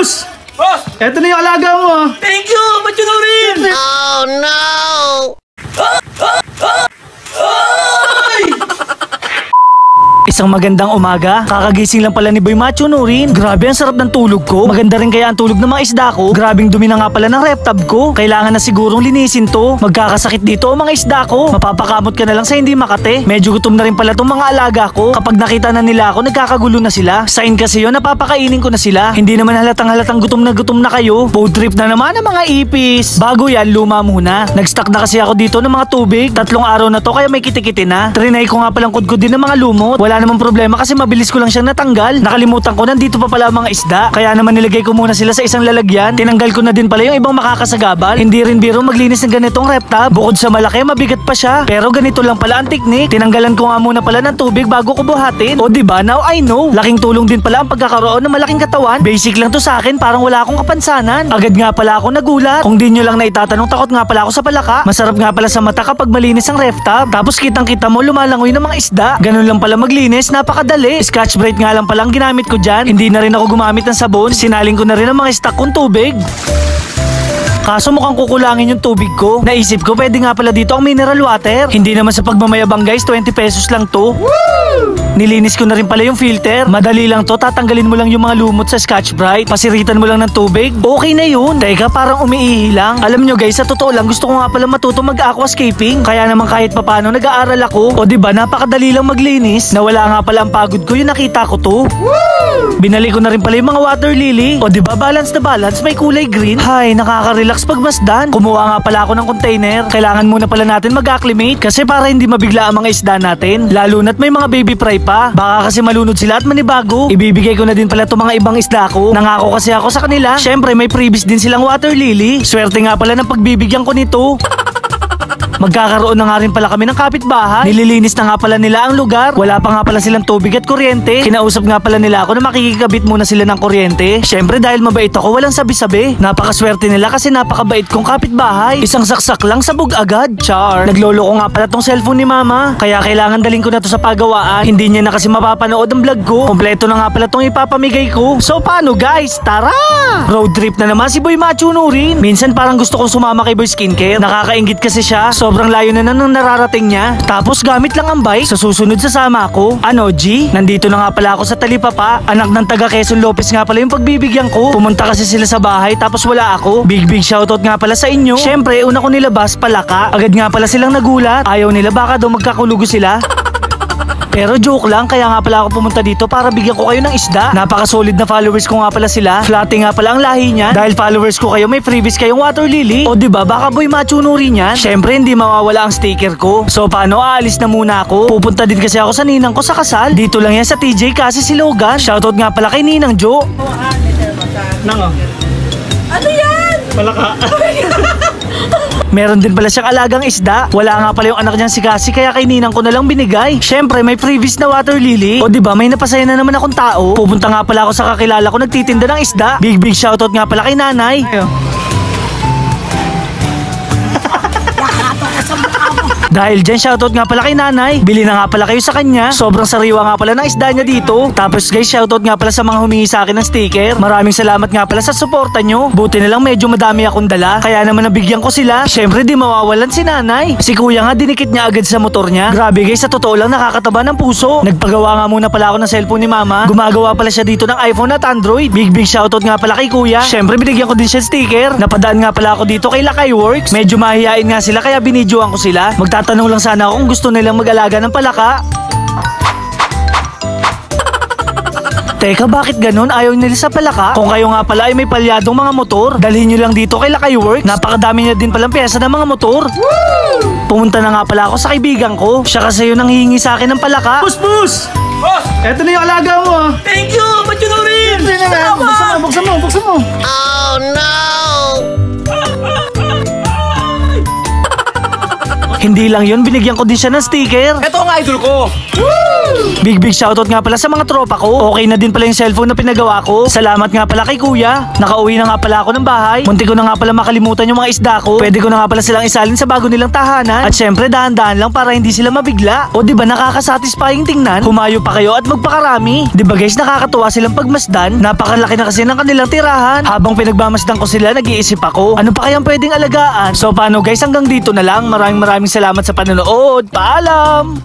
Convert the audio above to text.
Boss! Boss! Eto na yung alaga mo ah. Thank you! Machunurin! Oh no! Isang magandang umaga. Kakagising lang pala ni Boy Machunurin. Grabe ang sarap ng tulog ko. Maganda rin kaya ang tulog ng mga isda ko. Grabing dumi na nga pala ng ref tub ko. Kailangan na sigurong linisin to. Magkakasakit dito ang mga isda ko. Mapapakamot ka na lang sa hindi makate. Medyo gutom na rin pala tong mga alaga ko. Kapag nakita na nila ako, nagkakagulo na sila. Sign kasi yun, napapakainin ko na sila. Hindi naman halatang gutom na kayo. Food trip na naman ang mga ipis. Bago yan, luma muna. Nag-stock na kasi ako dito ng mga tubig. 3 araw na to kaya may kitikiti na. Trinay ko nga palang kudkod din ng mga lumot. Wala namang problema kasi mabilis ko lang siyang natanggal. Nakalimutan ko, nandito pa pala ang mga isda. Kaya naman nilagay ko muna sila sa isang lalagyan. Tinanggal ko na din pala yung ibang makakasagabal. Hindi rin biro maglinis ng ganitong ref tub. Bukod sa malaki, mabigat pa siya. Pero ganito lang pala ang teknik. Tinanggalan ko nga muna pala ng tubig bago ko buhatin. O diba, now I know. Laking tulong din pala ang pagkakaroon ng malaking katawan. Basic lang to sa akin, parang wala akong kapansanan. Agad nga pala ako nagulat. Kung di nyo lang naitatanong, takot nga pala ako sa palaka. Masarap nga pala sa mata kapag malinis ang ref tub. Tapos kitang kita mo lumalangoy ng mga isda. Ganun lang pala maglinis, napakadali. Scotch Brite nga lang pala ang ginamit ko dyan. Hindi na rin ako gumamit ng sabon. Sinaling ko na rin ang mga stock kong tubig. Kaso mukhang kukulangin yung tubig ko. Naisip ko pwede nga pala dito ang mineral water. Hindi naman sa pagmamayabang guys, 20 pesos lang to. Woo! Nilinis ko na rin pala yung filter. Madali lang to, tatanggalin mo lang yung mga lumot sa Scotch Brite. Pasiritan mo lang ng tubig. Okay na yun. Teka, parang umiihi lang. Alam nyo guys, sa totoo lang gusto ko nga pala matuto mag-aquascaping. Kaya naman kahit papano nag-aaral ako. O diba, napakadali lang maglinis. Nawala nga pala ang pagod ko, yung nakita ko to. Woo! Binali ko na rin pala yung mga water lily. O diba, balance na balance, may kulay green. Hay, nakaka-relax pagmasdan. Kumuha nga pala ako ng container. Kailangan muna pala natin mag-acclimate kasi para hindi mabigla ang mga isda natin. Lalo na't may mga baby fry pa. Baka kasi malunod sila at manibago. Ibibigay ko na din pala itong mga ibang isda ko. Nangako kasi ako sa kanila. Syempre may freebies din silang water lily. Swerte nga pala ng pagbibigyan ko nito. Magkakaroon na nga rin pala kami ng kapitbahay. Nililinis na nga pala nila ang lugar. Wala pa nga pala silang tubig at kuryente. Kinausap nga pala nila ako na makikikabit muna sila ng kuryente. Syempre dahil mabait ako, walang sabi-sabi. Napakaswerte nila kasi napakabait kong kapitbahay. Isang saksak lang sabog agad. Char. Naglolo ko nga pala tong cellphone ni mama. Kaya kailangan daling ko na to sa pagawaan. Hindi niya na kasi mapapanood ang vlog ko. Kompleto na nga pala tong ipapamigay ko. So paano guys? Tara! Road trip na naman si Boy Machunurin. Minsan parang gusto kong sumama kay Boy Skincare. Nakakaingit kasi siya. Sobrang layo na nang nararating niya. Tapos gamit lang ang bike. Sa susunod sasama ako. Ano G? Nandito na nga pala ako sa Talipapa. Anak ng taga Quezon Lopez nga pala yung pagbibigyan ko. Pumunta kasi sila sa bahay tapos wala ako. Big shoutout nga pala sa inyo. Syempre una ko nilabas palaka. Agad nga pala silang nagulat. Ayaw nila baka daw magkakulugo sila. Pero joke lang, kaya nga pala ako pumunta dito para bigyan ko kayo ng isda. Napaka-solid na followers ko nga pala sila. Flatty nga pala ang lahi niyan. Dahil followers ko kayo, may freebies kayong water lily. O diba, baka Boy Machunurin yan. Syempre, hindi mawawala ang sticker ko. So paano, aalis na muna ako. Pupunta din kasi ako sa ninang ko sa kasal. Dito lang yan sa TJ kasi si Logan. Shoutout nga pala kay Ninang Jo. Nang Ano yan? Malaka. Meron din pala siyang alagang isda. Wala nga pala yung anak niyang si Cassie kaya kay ninang ko na lang binigay. Syempre may freebies na water lily. O diba may napasaya na naman akong tao. Pupunta nga pala ako sa kakilala ko nagtitinda ng isda. Big shoutout nga pala kay nanay. Dahil dyan, shoutout nga pala kay nanay. Bili na nga pala kayo sa kanya. Sobrang sariwa nga pala ng isda niya dito. Tapos guys, shoutout nga pala sa mga humingi sa akin ng sticker. Maraming salamat nga pala sa suporta nyo. Buti na lang medyo madami akong dala. Kaya naman nabigyan ko sila. Syempre di mawawalan si nanay. Si kuya nga dinikit niya agad sa motor niya. Grabe guys, sa totoo lang nakakataba ng puso. Nagpagawa nga muna pala ako ng cellphone ni mama. Gumagawa pala siya dito ng iPhone at Android. Big shoutout nga pala kay kuya. Syempre binigyan ko din siya sticker. Napadaan nga pala ako dito kay Lakay Works. Medyo mahihain nga sila kaya binidyoan ko sila. Tanong lang sana ako kung gusto nilang mag-alaga ng palaka. Teka, bakit ganun? Ayaw nila sa palaka? Kung kayo nga pala ay may palyadong mga motor, dalhin nyo lang dito kay Lakay Works. Napakadami niya din palang pyesa ng mga motor. Woo! Pumunta na nga pala ako sa kaibigan ko. Siya kasi yung nanghihingi sa akin ng palaka. Boss! Boss! Eto na yung alaga mo ah. Thank you! Machunurin! Buksan mo. Oh no! Hindi lang yun, binigyan ko din siya ng sticker. Ito ang idol ko! Woo! Big shoutout nga pala sa mga tropa ko. Okay na din pala yung cellphone na pinagawa ko. Salamat nga pala kay kuya. Nakauwi na nga pala ako ng bahay. Munti ko na nga pala makalimutan yung mga isda ko. Pwede ko na nga pala silang isalin sa bago nilang tahanan. At syempre dahan-dahan lang para hindi sila mabigla. O diba nakakasatisfying tingnan? Humayo pa kayo at magpakarami. Diba guys, nakakatuwa silang pagmasdan. Napakalaki na kasi ng kanilang tirahan. Habang pinagmamasdan ko sila, nag-iisip ako, ano pa kayang pwedeng alagaan? So paano guys, hanggang dito na lang. Maraming salamat sa panonood. Paalam!